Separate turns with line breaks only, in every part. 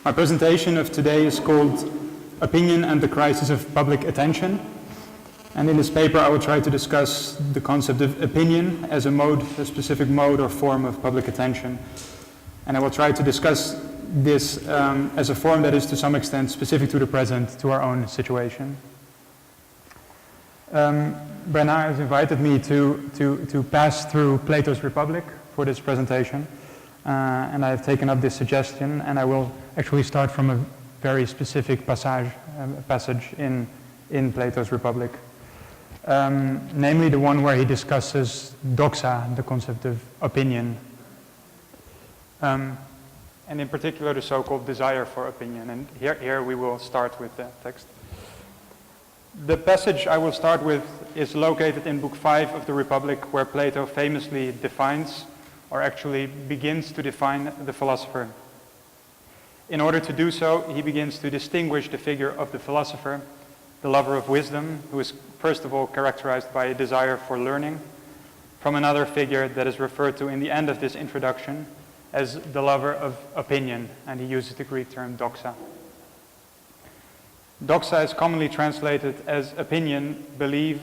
My presentation of today is called Opinion and the Crisis of Public Attention. And in this paper I will try to discuss the concept of opinion as a mode, a specific mode or form of public attention. And I will try to discuss this as a form that is to some extent specific to the present, to our own situation. Bernard has invited me to pass through Plato's Republic for this presentation. And I have taken up this suggestion, and I will actually start from a very specific passage in Plato's Republic. Namely the one where he discusses doxa, the concept of opinion. And in particular the so-called desire for opinion. And here we will start with the text. The passage I will start with is located in Book 5 of the Republic, where Plato famously defines, or actually begins to define, the philosopher. In order to do so, he begins to distinguish the figure of the philosopher, the lover of wisdom, who is first of all characterized by a desire for learning, from another figure that is referred to in the end of this introduction as the lover of opinion, and he uses the Greek term doxa. Doxa is commonly translated as opinion, belief,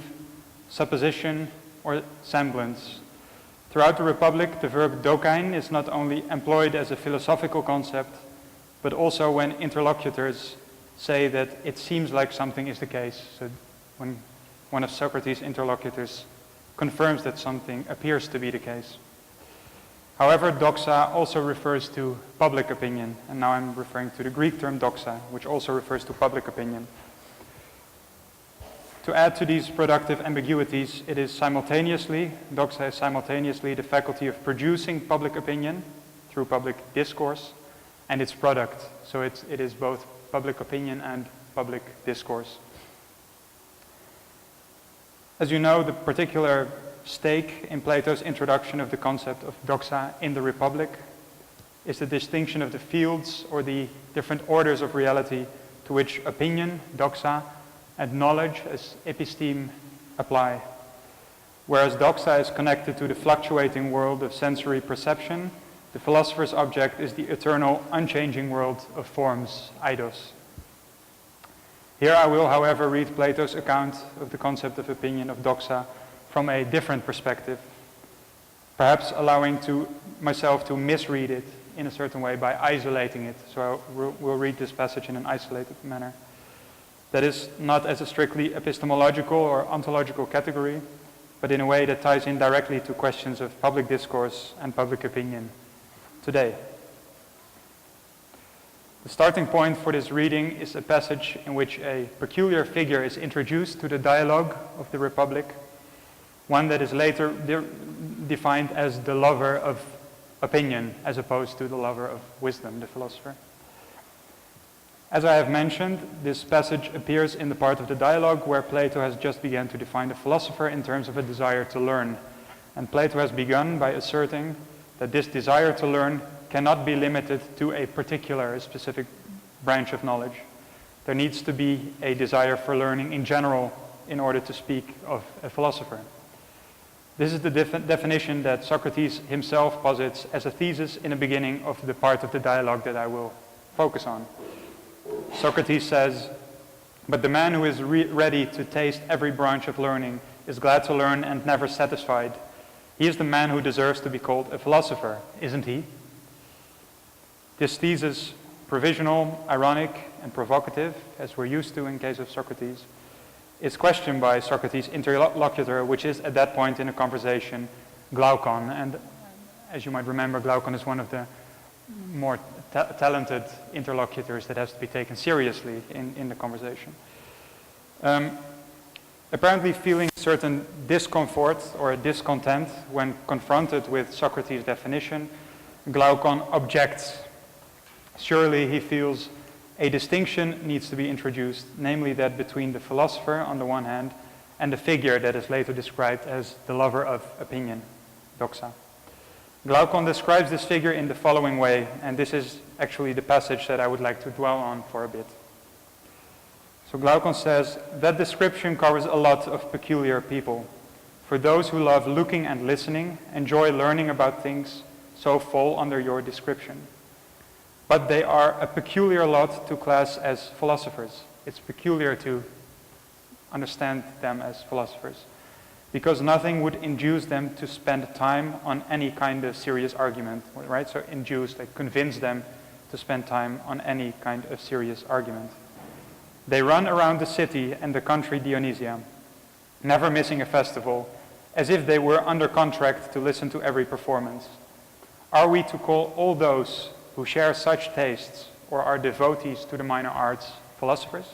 supposition, or semblance. Throughout the Republic, the verb dokein is not only employed as a philosophical concept, but also when interlocutors say that it seems like something is the case. So when one of Socrates' interlocutors confirms that something appears to be the case. However, doxa also refers to public opinion, and now I'm referring to the Greek term doxa, which also refers to public opinion. To add to these productive ambiguities, it is simultaneously, doxa is simultaneously the faculty of producing public opinion through public discourse, and its product. So it is both public opinion and public discourse. As you know, the particular stake in Plato's introduction of the concept of doxa in the Republic is the distinction of the fields or the different orders of reality to which opinion, doxa, and knowledge as episteme apply. Whereas doxa is connected to the fluctuating world of sensory perception, the philosopher's object is the eternal, unchanging world of forms, eidos. Here I will, however, read Plato's account of the concept of opinion, of doxa, from a different perspective, perhaps allowing myself to misread it in a certain way by isolating it. So we'll read this passage in an isolated manner. That is not as a strictly epistemological or ontological category, but in a way that ties in directly to questions of public discourse and public opinion today. The starting point for this reading is a passage in which a peculiar figure is introduced to the dialogue of the Republic, one that is later defined as the lover of opinion as opposed to the lover of wisdom, the philosopher. As I have mentioned, this passage appears in the part of the dialogue where Plato has just begun to define the philosopher in terms of a desire to learn. And Plato has begun by asserting that this desire to learn cannot be limited to a particular, a specific branch of knowledge. There needs to be a desire for learning in general in order to speak of a philosopher. This is the definition that Socrates himself posits as a thesis in the beginning of the part of the dialogue that I will focus on. Socrates says, "But the man who is ready to taste every branch of learning is glad to learn and never satisfied. He is the man who deserves to be called a philosopher, isn't he?" This thesis, provisional, ironic, and provocative, as we're used to in case of Socrates, is questioned by Socrates' interlocutor, which is at that point in a conversation Glaucon. And as you might remember, Glaucon is one of the more talented interlocutors that has to be taken seriously in the conversation. Apparently feeling certain discomfort or discontent when confronted with Socrates' definition, Glaucon objects. Surely he feels a distinction needs to be introduced, namely that between the philosopher on the one hand and the figure that is later described as the lover of opinion, doxa. Glaucon describes this figure in the following way, and this is actually the passage that I would like to dwell on for a bit. So Glaucon says, "That description covers a lot of peculiar people. For those who love looking and listening, enjoy learning about things, so fall under your description. but they are a peculiar lot to class as philosophers. It's peculiar to understand them as philosophers, because nothing would induce them to spend time on any kind of serious argument, right? So induce, like convince them to spend time on any kind of serious argument. They run around the city and the country Dionysia, never missing a festival, as if they were under contract to listen to every performance. Are we to call all those who share such tastes or are devotees to the minor arts philosophers?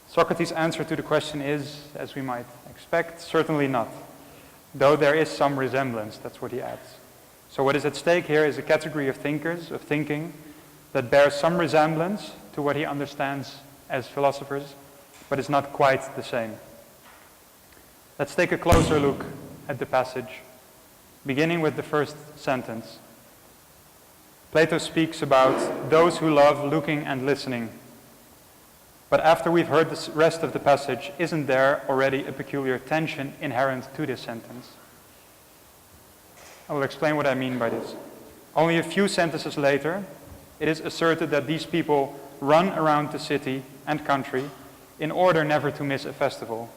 Socrates' answer to the question is, as we might expect, certainly not, though there is some resemblance, that's what he adds. So what is at stake here is a category of thinkers, of thinking, that bears some resemblance to what he understands as philosophers, but is not quite the same. Let's take a closer look at the passage, beginning with the first sentence. Plato speaks about those who love looking and listening. But after we've heard the rest of the passage, isn't there already a peculiar tension inherent to this sentence? I will explain what I mean by this. Only a few sentences later, it is asserted that these people run around the city and country in order never to miss a festival.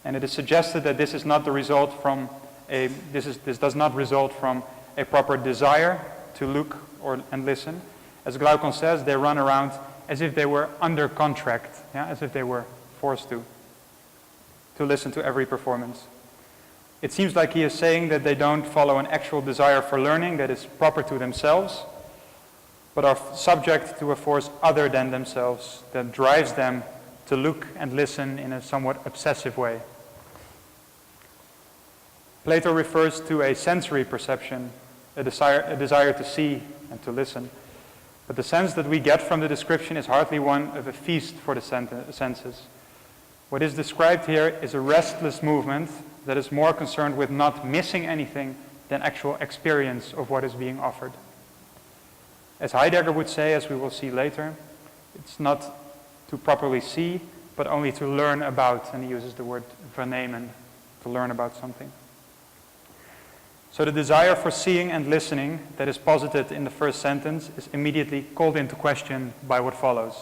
And it is suggested that this is not the result from this does not result from a proper desire to look and listen. As Glaucon says, they run around as if they were under contract, as if they were forced to listen to every performance. It seems like he is saying that they don't follow an actual desire for learning that is proper to themselves, but are subject to a force other than themselves that drives them to look and listen in a somewhat obsessive way. Plato refers to a sensory perception, a desire to see and to listen. But the sense that we get from the description is hardly one of a feast for the senses. What is described here is a restless movement that is more concerned with not missing anything than actual experience of what is being offered. As Heidegger would say, as we will see later, it's not to properly see, but only to learn about, and he uses the word vernehmen, to learn about something. So the desire for seeing and listening that is posited in the first sentence is immediately called into question by what follows.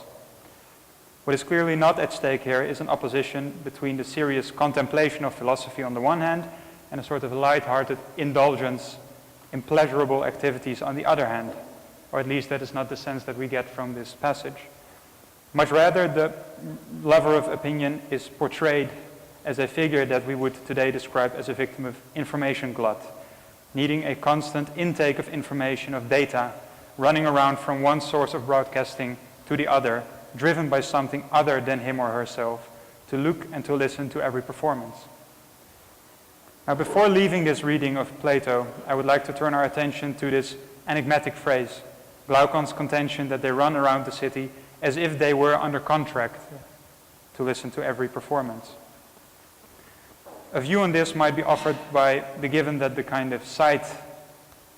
What is clearly not at stake here is an opposition between the serious contemplation of philosophy on the one hand and a sort of light-hearted indulgence in pleasurable activities on the other hand, or at least that is not the sense that we get from this passage. Much rather, the lover of opinion is portrayed as a figure that we would today describe as a victim of information glut, needing a constant intake of information, of data, running around from one source of broadcasting to the other, driven by something other than him or herself, to look and to listen to every performance. Now, before leaving this reading of Plato, I would like to turn our attention to this enigmatic phrase, Glaucon's contention that they run around the city as if they were under contract to listen to every performance. A view on this might be offered by the given that the kind of sight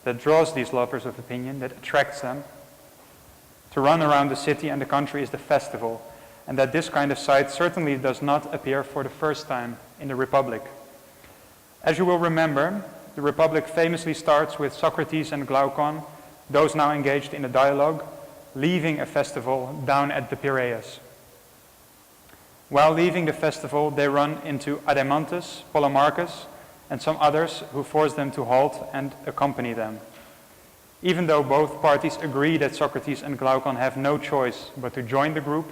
that draws these lovers of opinion, that attracts them to run around the city and the country, is the festival, and that this kind of sight certainly does not appear for the first time in the Republic. As you will remember, the Republic famously starts with Socrates and Glaucon, those now engaged in a dialogue, leaving a festival down at the Piraeus. While leaving the festival, they run into Adeimantus, Polemarchus, and some others who force them to halt and accompany them. Even though both parties agree that Socrates and Glaucon have no choice but to join the group,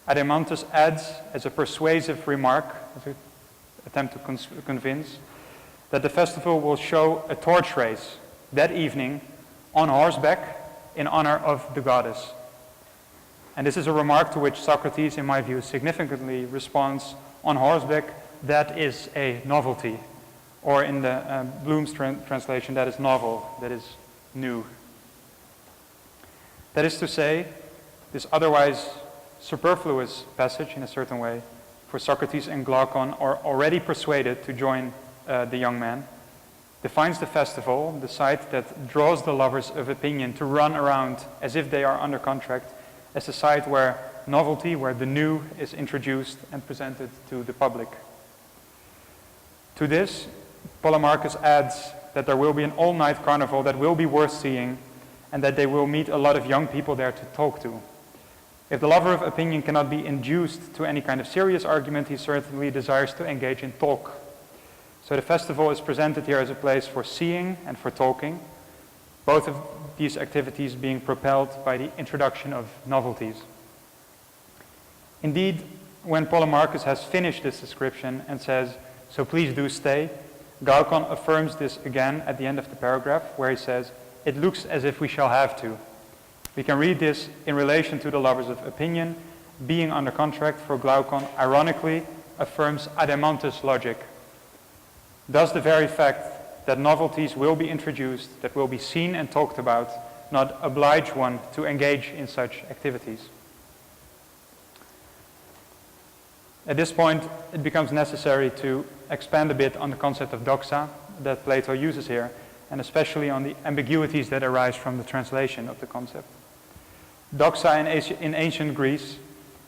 Adeimantus adds as a persuasive remark, as an attempt to convince, that the festival will show a torch race that evening on horseback in honor of the goddess. And this is a remark to which Socrates, in my view, significantly responds, on horseback, that is a novelty. Or in the Bloom's translation, that is novel, that is new. That is to say, this otherwise superfluous passage, in a certain way, for Socrates and Glaucon are already persuaded to join the young man, defines the festival, the site that draws the lovers of opinion to run around as if they are under contract, as a site where novelty, where the new is introduced and presented to the public. To this, Polemarchus adds that there will be an all-night carnival that will be worth seeing, and that they will meet a lot of young people there to talk to. If the lover of opinion cannot be induced to any kind of serious argument, he certainly desires to engage in talk. So the festival is presented here as a place for seeing and for talking, both of these activities being propelled by the introduction of novelties. Indeed, when Polemarchus has finished this description and says, "So please do stay," Glaucon affirms this again at the end of the paragraph, where he says, "It looks as if we shall have to." We can read this in relation to the lovers of opinion being under contract, for Glaucon ironically affirms Ademantus' logic. Does the very fact that novelties will be introduced, that will be seen and talked about, not oblige one to engage in such activities? At this point, it becomes necessary to expand a bit on the concept of doxa that Plato uses here, and especially on the ambiguities that arise from the translation of the concept. Doxa in ancient Greece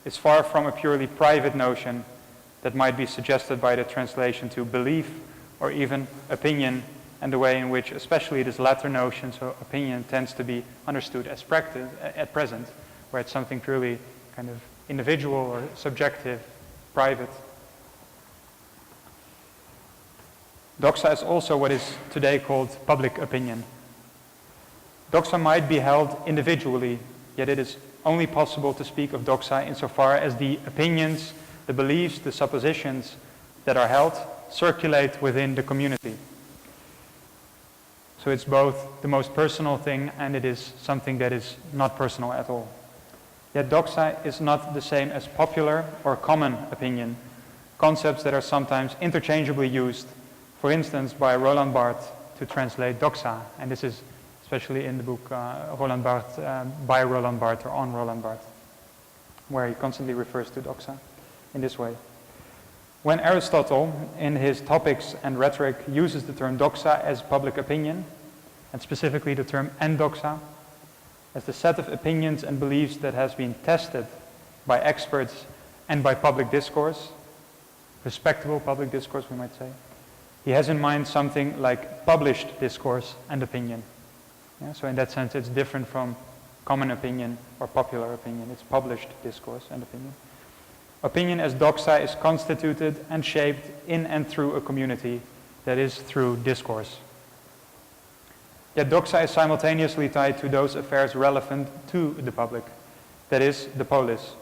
is far from a purely private notion that might be suggested by the translation to belief or even opinion, and the way in which especially this latter notion, so opinion, tends to be understood as practice at present, where it's something purely kind of individual or subjective, private. Doxa is also what is today called public opinion. Doxa might be held individually, yet it is only possible to speak of doxa insofar as the opinions, the beliefs, the suppositions that are held circulate within the community. So it's both the most personal thing and it is something that is not personal at all. Yet doxa is not the same as popular or common opinion, concepts that are sometimes interchangeably used, for instance by Roland Barthes to translate doxa, and this is especially in the book Roland Barthes, by Roland Barthes or on Roland Barthes, where he constantly refers to doxa in this way. When Aristotle, in his Topics and Rhetoric, uses the term doxa as public opinion, and specifically the term endoxa, as the set of opinions and beliefs that has been tested by experts and by public discourse, respectable public discourse we might say, he has in mind something like published discourse and opinion. Yeah, so in that sense it's different from common opinion or popular opinion. It's published discourse and opinion. Opinion as doxa is constituted and shaped in and through a community, that is, through discourse. Yet doxa is simultaneously tied to those affairs relevant to the public, that is, the polis.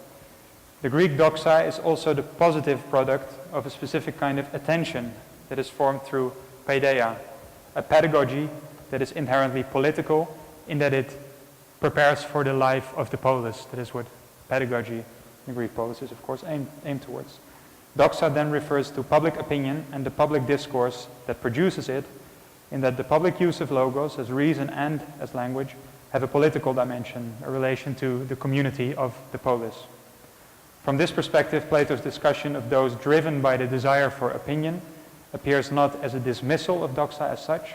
The Greek doxa is also the positive product of a specific kind of attention that is formed through paideia, a pedagogy that is inherently political in that it prepares for the life of the polis. That is what pedagogy, the Greek polis, is of course aimed towards. Doxa then refers to public opinion and the public discourse that produces it, in that the public use of logos as reason and as language have a political dimension, a relation to the community of the polis. From this perspective, Plato's discussion of those driven by the desire for opinion appears not as a dismissal of doxa as such,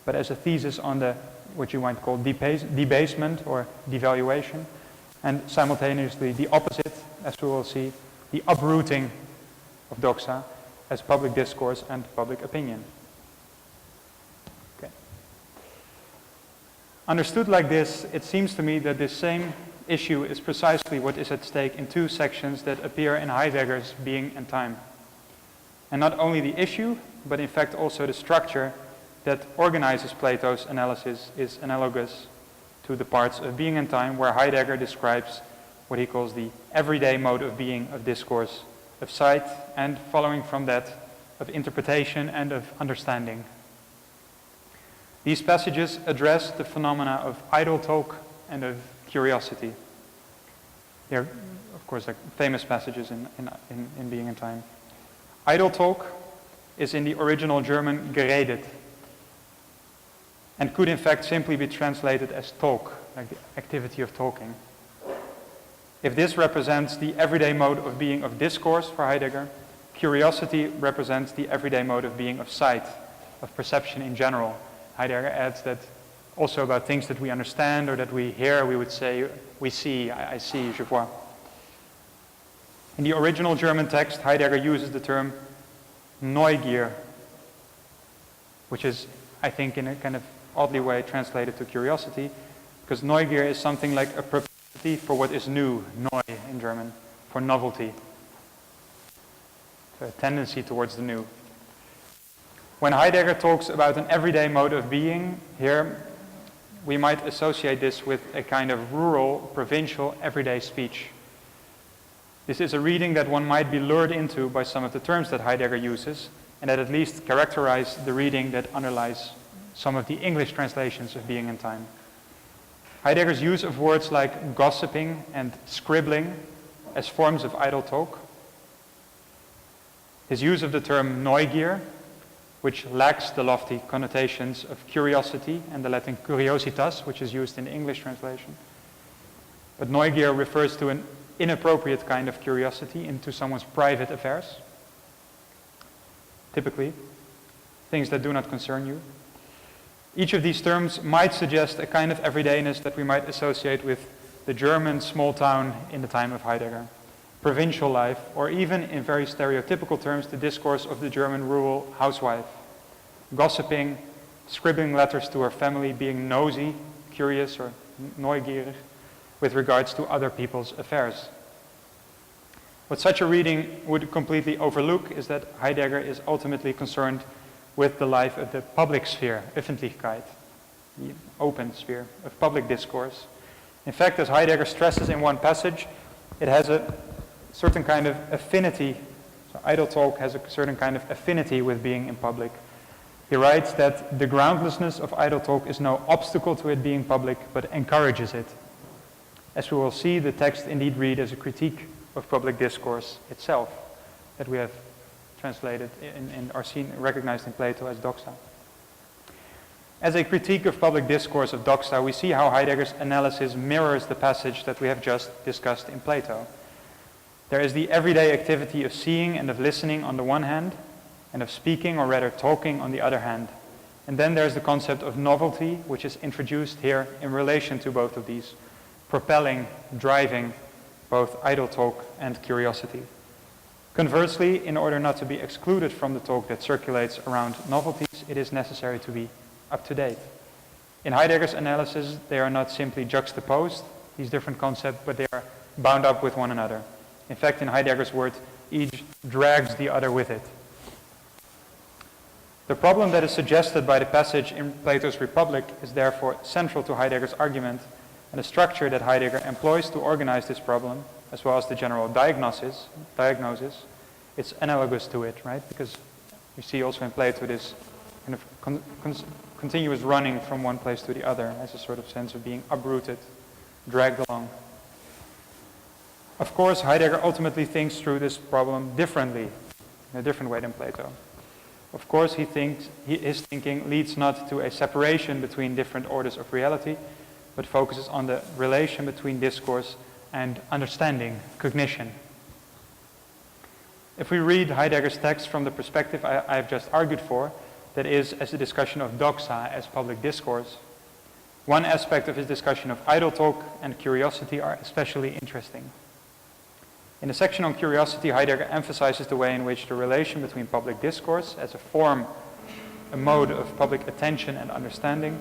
but as a thesis on the, what you might call debasement or devaluation, and simultaneously the opposite, as we will see, the uprooting of doxa as public discourse and public opinion. Okay. Understood like this, it seems to me that this same issue is precisely what is at stake in two sections that appear in Heidegger's Being and Time. And not only the issue, but in fact also the structure that organizes Plato's analysis is analogous to the parts of Being and Time, where Heidegger describes what he calls the everyday mode of being, of discourse, of sight, and following from that, of interpretation and of understanding. These passages address the phenomena of idle talk and of curiosity. They are, of course, like famous passages in Being and Time. Idle talk is in the original German geredet, and could in fact simply be translated as talk, like the activity of talking. If this represents the everyday mode of being of discourse for Heidegger, curiosity represents the everyday mode of being of sight, of perception in general. Heidegger adds that also about things that we understand or that we hear, we would say, we see, I see, je vois. In the original German text, Heidegger uses the term Neugier, which is, I think, in a kind of oddly way translated to curiosity, because Neugier is something like a propensity for what is new, neu in German, for novelty. So a tendency towards the new. When Heidegger talks about an everyday mode of being, here we might associate this with a kind of rural, provincial, everyday speech. This is a reading that one might be lured into by some of the terms that Heidegger uses, and that at least characterize the reading that underlies some of the English translations of Being and Time. Heidegger's use of words like gossiping and scribbling as forms of idle talk. His use of the term Neugier, which lacks the lofty connotations of curiosity and the Latin curiositas, which is used in the English translation. But Neugier refers to an inappropriate kind of curiosity into someone's private affairs, typically, things that do not concern you. Each of these terms might suggest a kind of everydayness that we might associate with the German small town in the time of Heidegger, provincial life, or even in very stereotypical terms, the discourse of the German rural housewife, gossiping, scribbling letters to her family, being nosy, curious, or neugierig with regards to other people's affairs. What such a reading would completely overlook is that Heidegger is ultimately concerned with the life of the public sphere, Öffentlichkeit, the open sphere of public discourse. In fact, as Heidegger stresses in one passage, it has a certain kind of affinity. So idle talk has a certain kind of affinity with being in public. He writes that the groundlessness of idle talk is no obstacle to it being public, but encourages it. As we will see, the text indeed read as a critique of public discourse itself, that we have translated and are seen, recognized in Plato as doxa. As a critique of public discourse of doxa, we see how Heidegger's analysis mirrors the passage that we have just discussed in Plato. There is the everyday activity of seeing and of listening on the one hand, and of speaking, or rather talking, on the other hand. And then there's the concept of novelty, which is introduced here in relation to both of these, propelling, driving both idle talk and curiosity. Conversely, in order not to be excluded from the talk that circulates around novelties, it is necessary to be up to date. In Heidegger's analysis, they are not simply juxtaposed, these different concepts, but they are bound up with one another. In fact, in Heidegger's words, each drags the other with it. The problem that is suggested by the passage in Plato's Republic is therefore central to Heidegger's argument, and the structure that Heidegger employs to organize this problem, as well as the general diagnosis, it's analogous to it, right? Because you see also in Plato this kind of continuous running from one place to the other as a sort of sense of being uprooted, dragged along. Of course, Heidegger ultimately thinks through this problem differently, in a different way than Plato. Of course, his thinking leads not to a separation between different orders of reality, but focuses on the relation between discourse and understanding, cognition. If we read Heidegger's text from the perspective I have just argued for, that is, as a discussion of doxa as public discourse, one aspect of his discussion of idle talk and curiosity are especially interesting. In the section on curiosity, Heidegger emphasizes the way in which the relation between public discourse as a form, a mode of public attention and understanding,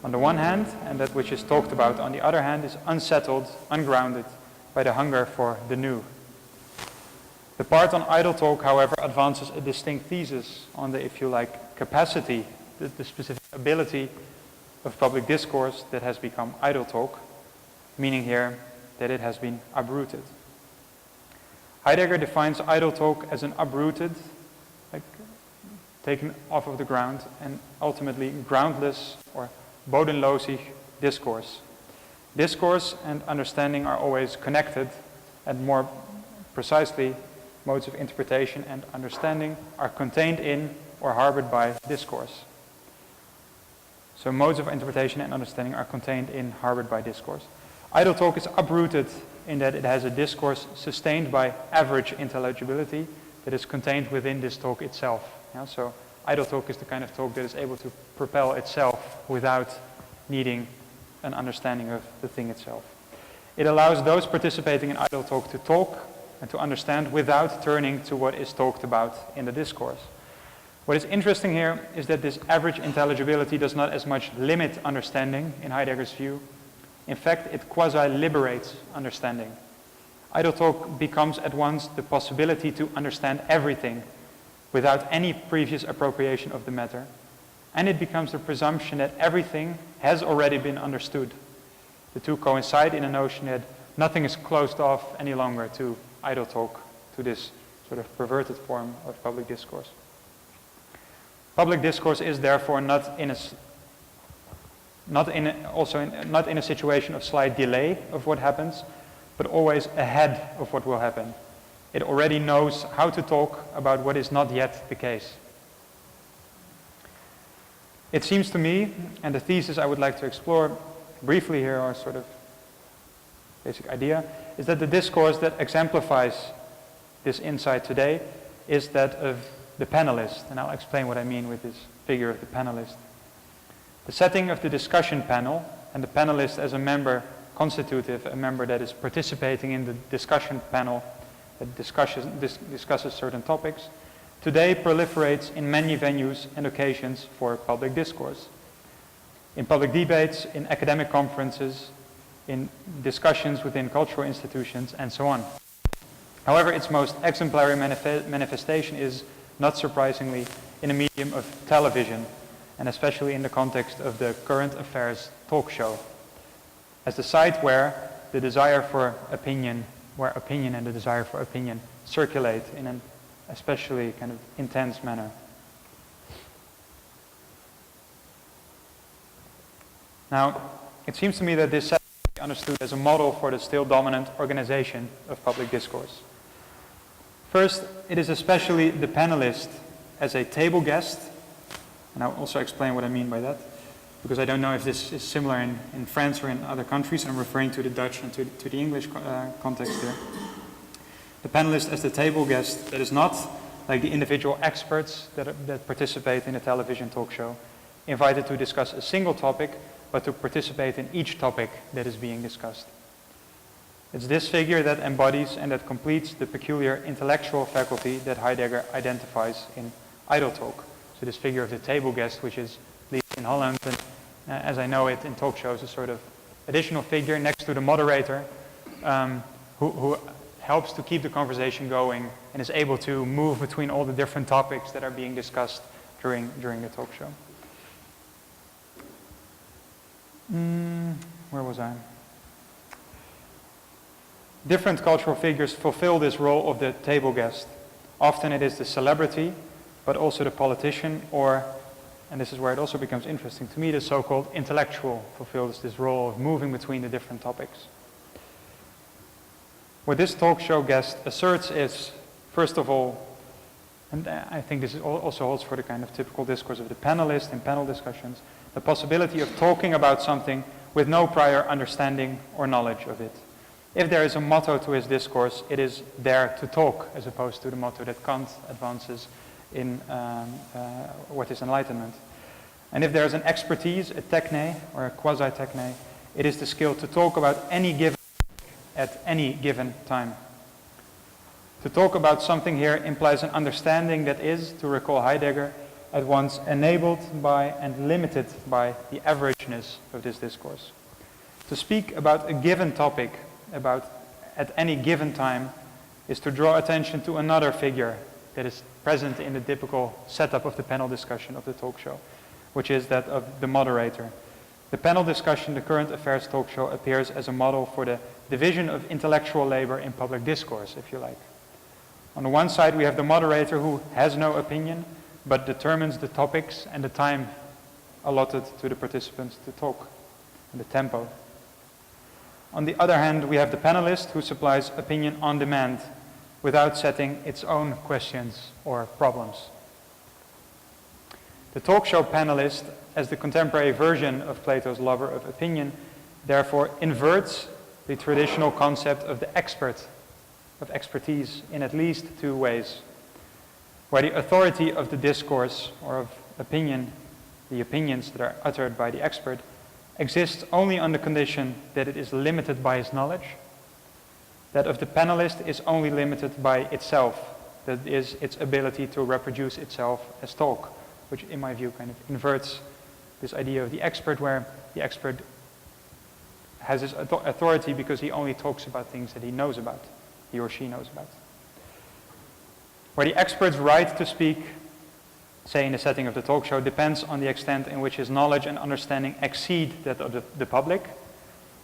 on the one hand, and that which is talked about on the other hand, is unsettled, ungrounded by the hunger for the new. The part on idle talk, however, advances a distinct thesis on the, if you like, capacity, the specific ability of public discourse that has become idle talk, meaning here that it has been uprooted. Heidegger defines idle talk as an uprooted, like taken off of the ground, and ultimately groundless or bodenlosig discourse. Discourse and understanding are always connected, and more precisely, modes of interpretation and understanding are contained in or harbored by discourse. So modes of interpretation and understanding are contained in, harbored by discourse. Idle talk is uprooted in that it has a discourse sustained by average intelligibility that is contained within this talk itself. Yeah, so idle talk is the kind of talk that is able to propel itself without needing an understanding of the thing itself. It allows those participating in idle talk to talk and to understand without turning to what is talked about in the discourse. What is interesting here is that this average intelligibility does not as much limit understanding, in Heidegger's view, In fact, it quasi-liberates understanding. Idle talk becomes at once the possibility to understand everything without any previous appropriation of the matter, and it becomes the presumption that everything has already been understood. The two coincide in a notion that nothing is closed off any longer to idle talk, to this sort of perverted form of public discourse. Public discourse is therefore not in a situation of slight delay of what happens, but always ahead of what will happen. It already knows how to talk about what is not yet the case. It seems to me, and the thesis I would like to explore briefly here, or sort of basic idea, is that the discourse that exemplifies this insight today is that of the panelist, and I'll explain what I mean with this figure of the panelist. The setting of the discussion panel, and the panelist as a member constitutive, a member that is participating in the discussion panel that discusses certain topics, today proliferates in many venues and occasions for public discourse. In public debates, in academic conferences, in discussions within cultural institutions, and so on. However, its most exemplary manifestation is, not surprisingly, in a medium of television, and especially in the context of the current affairs talk show, as the site where the desire for opinion, where opinion and the desire for opinion circulate in an especially kind of intense manner. Now, it seems to me that this setting can be understood as a model for the still dominant organization of public discourse. First, it is especially the panelist as a table guest, and I'll also explain what I mean by that, because I don't know if this is similar in France or in other countries. I'm referring to the Dutch and to the English context here. The panelist as the table guest that is not like the individual experts that participate in a television talk show, invited to discuss a single topic, but to participate in each topic that is being discussed. It's this figure that embodies and that completes the peculiar intellectual faculty that Heidegger identifies in idle talk. So this figure of the table guest, which is at least in Holland, and as I know it in talk shows, a sort of additional figure next to the moderator who helps to keep the conversation going and is able to move between all the different topics that are being discussed during the talk show. Where was I? Different cultural figures fulfill this role of the table guest. Often it is the celebrity, but also the politician, or, and this is where it also becomes interesting to me, the so-called intellectual fulfills this role of moving between the different topics. What this talk show guest asserts is, first of all, and I think this also holds for the kind of typical discourse of the panelist in panel discussions, the possibility of talking about something with no prior understanding or knowledge of it. If there is a motto to his discourse, it is dare to talk, as opposed to the motto that Kant advances in what is enlightenment. And if there is an expertise, a techne or a quasi-techne, it is the skill to talk about any given at any given time. To talk about something here implies an understanding that is, to recall Heidegger, at once enabled by and limited by the averageness of this discourse. To speak about a given topic, about at any given time, is to draw attention to another figure that is present in the typical setup of the panel discussion of the talk show, which is that of the moderator. The panel discussion, the current affairs talk show, appears as a model for the division of intellectual labor in public discourse, if you like. On the one side, we have the moderator who has no opinion, but determines the topics and the time allotted to the participants to talk, and the tempo. On the other hand, we have the panelist who supplies opinion on demand without setting its own questions or problems. The talk show panelist, as the contemporary version of Plato's lover of opinion, therefore inverts the traditional concept of the expert, of expertise, in at least two ways. Where the authority of the discourse or of opinion, the opinions that are uttered by the expert, exists only on the condition that it is limited by his knowledge. That of the panelist is only limited by itself, that is, its ability to reproduce itself as talk, which in my view kind of inverts this idea of the expert, where the expert has his authority because he only talks about things that he knows about, he or she knows about. Where the expert's right to speak, say in the setting of the talk show, depends on the extent in which his knowledge and understanding exceed that of the public.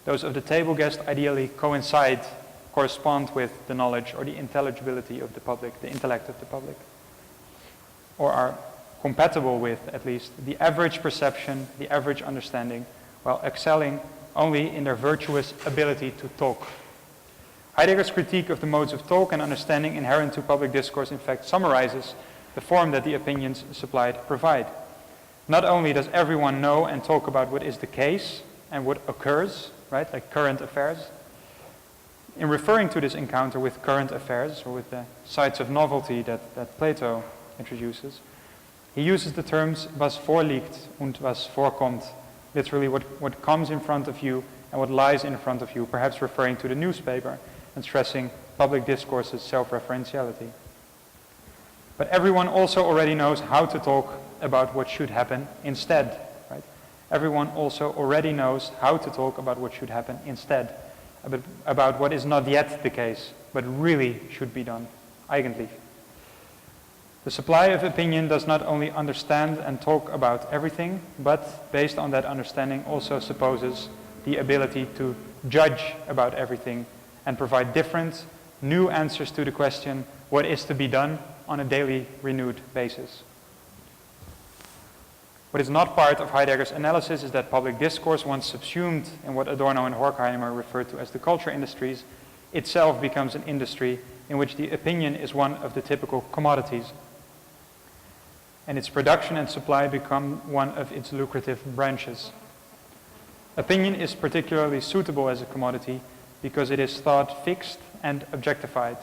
Those of the table guest ideally correspond with the knowledge or the intelligibility of the public, the intellect of the public, or are compatible with, at least, the average perception, the average understanding, while excelling only in their virtuous ability to talk. Heidegger's critique of the modes of talk and understanding inherent to public discourse in fact summarizes the form that the opinions supplied provide. Not only does everyone know and talk about what is the case and what occurs, right, like current affairs. In referring to this encounter with current affairs, or with the sites of novelty that Plato introduces, he uses the terms was vorliegt und was vorkommt, literally what comes in front of you and what lies in front of you, perhaps referring to the newspaper and stressing public discourse's self-referentiality. But everyone also already knows how to talk about what should happen instead, right? Everyone also already knows how to talk about what should happen instead, about what is not yet the case, but really should be done, eigentlich. The supply of opinion does not only understand and talk about everything, but based on that understanding also supposes the ability to judge about everything and provide different, new answers to the question, what is to be done on a daily renewed basis. What is not part of Heidegger's analysis is that public discourse, once subsumed in what Adorno and Horkheimer referred to as the culture industries, itself becomes an industry in which the opinion is one of the typical commodities, and its production and supply become one of its lucrative branches. Opinion is particularly suitable as a commodity because it is thought fixed and objectified.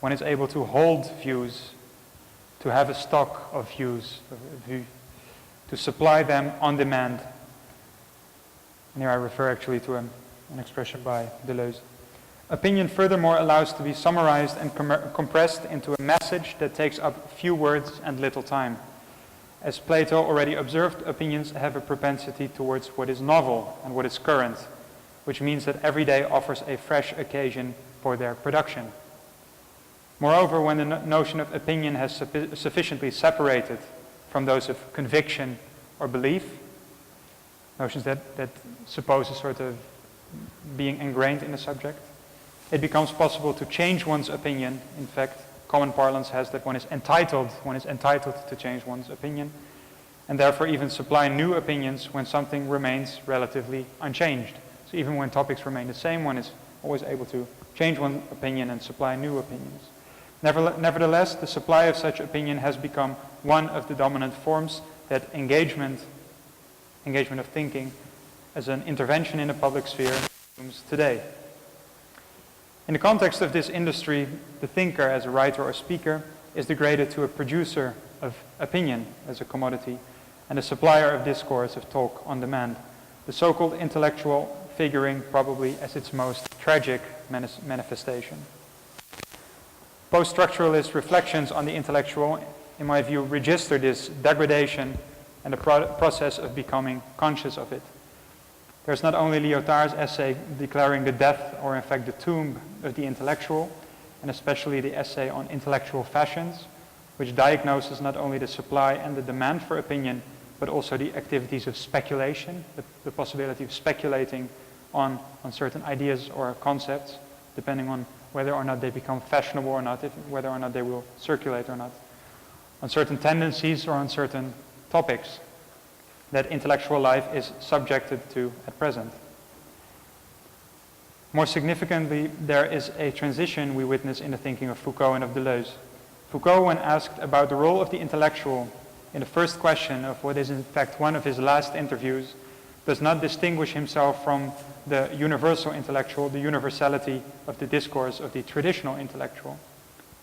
One is able to hold views, to have a stock of views, to supply them on demand. And here I refer actually to an expression by Deleuze. Opinion furthermore allows to be summarized and compressed into a message that takes up few words and little time. As Plato already observed, opinions have a propensity towards what is novel and what is current, which means that every day offers a fresh occasion for their production. Moreover, when the notion of opinion has sufficiently separated from those of conviction or belief, notions that suppose a sort of being ingrained in the subject, it becomes possible to change one's opinion. In fact, common parlance has that one is entitled to change one's opinion, and therefore even supply new opinions when something remains relatively unchanged. So even when topics remain the same, one is always able to change one's opinion and supply new opinions. Nevertheless, the supply of such opinion has become one of the dominant forms that engagement of thinking as an intervention in the public sphere assumes today. In the context of this industry, the thinker as a writer or speaker is degraded to a producer of opinion as a commodity and a supplier of discourse, of talk on demand, the so-called intellectual figuring probably as its most tragic manifestation. Post-structuralist reflections on the intellectual, in my view, register this degradation and the process of becoming conscious of it. There's not only Lyotard's essay declaring the death, or in fact the tomb, of the intellectual, and especially the essay on intellectual fashions, which diagnoses not only the supply and the demand for opinion, but also the activities of speculation, the possibility of speculating on certain ideas or concepts, depending on whether or not they become fashionable or not, whether or not they will circulate or not, on certain tendencies or on certain topics that intellectual life is subjected to at present. More significantly, there is a transition we witness in the thinking of Foucault and of Deleuze. Foucault, when asked about the role of the intellectual in the first question of what is in fact one of his last interviews, does not distinguish himself from the universal intellectual, the universality of the discourse of the traditional intellectual,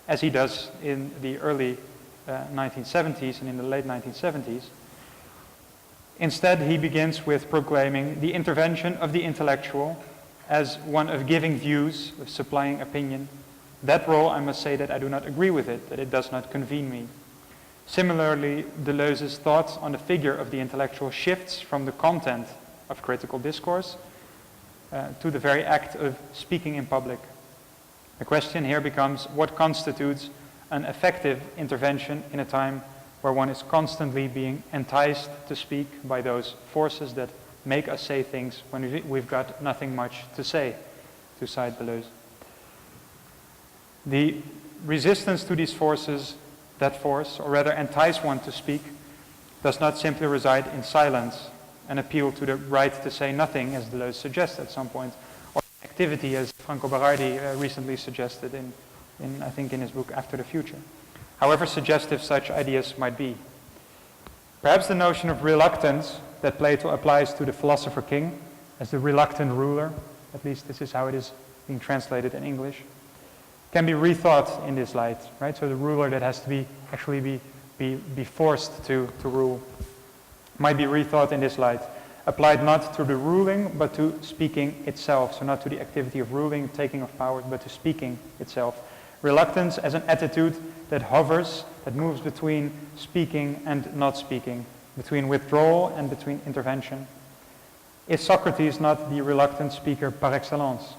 as he does in the early 1970s and in the late 1970s. Instead, he begins with proclaiming the intervention of the intellectual as one of giving views, of supplying opinion. That role, I must say that I do not agree with it, that it does not convene me. Similarly, Deleuze's thoughts on the figure of the intellectual shifts from the content of critical discourse to the very act of speaking in public. The question here becomes, what constitutes an effective intervention in a time where one is constantly being enticed to speak by those forces that make us say things when we've got nothing much to say, to cite Deleuze. The resistance to these forces that force, or rather entice one to speak, does not simply reside in silence, an appeal to the right to say nothing, as Deleuze suggests at some point, or activity, as Franco Berardi recently suggested I think in his book After the Future, however suggestive such ideas might be. Perhaps the notion of reluctance that Plato applies to the philosopher king as the reluctant ruler, at least this is how it is being translated in English, can be rethought in this light, right? So the ruler that has to actually be forced to rule might be rethought in this light, applied not to the ruling, but to speaking itself. So not to the activity of ruling, taking of power, but to speaking itself. Reluctance as an attitude that hovers, that moves between speaking and not speaking, between withdrawal and between intervention. Is Socrates not the reluctant speaker par excellence?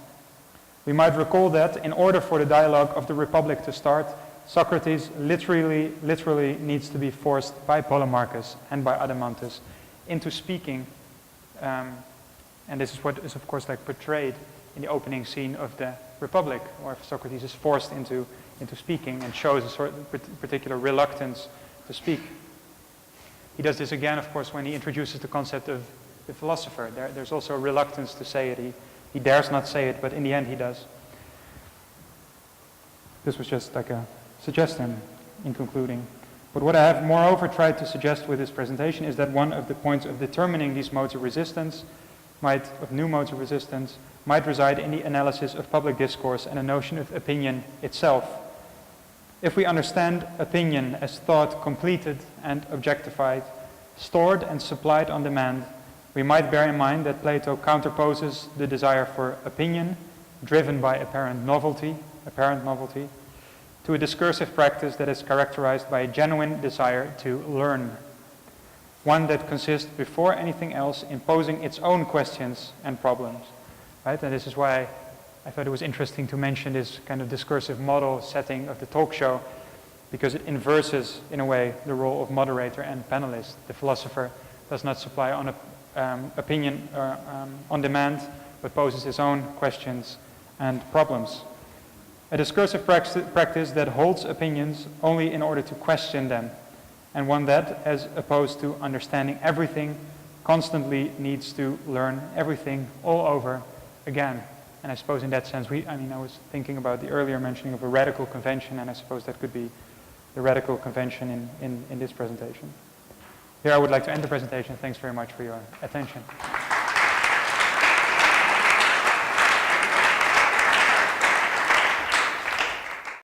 We might recall that in order for the dialogue of the Republic to start, Socrates literally needs to be forced by Polemarchus and by Adeimantus into speaking, and this is what is of course like portrayed in the opening scene of the Republic, where Socrates is forced into speaking and shows a sort of particular reluctance to speak. He does this again, of course, when he introduces the concept of the philosopher. There's also a reluctance to say it. He dares not say it, but in the end he does. This was just like a suggestion in concluding. But what I have moreover tried to suggest with this presentation is that one of the points of determining these modes of resistance, new modes of resistance, might reside in the analysis of public discourse and a notion of opinion itself. If we understand opinion as thought completed and objectified, stored and supplied on demand, we might bear in mind that Plato counterposes the desire for opinion, driven by apparent novelty, to a discursive practice that is characterized by a genuine desire to learn, one that consists before anything else in posing its own questions and problems. Right? And this is why I thought it was interesting to mention this kind of discursive model setting of the talk show, because it inverses, in a way, the role of moderator and panelist. The philosopher does not supply opinion on demand, but poses his own questions and problems. A discursive practice that holds opinions only in order to question them, and one that, as opposed to understanding everything, constantly needs to learn everything all over again. And I suppose in that sense, I was thinking about the earlier mentioning of a radical convention, and I suppose that could be the radical convention in this presentation. Here I would like to end the presentation. Thanks very much for your attention.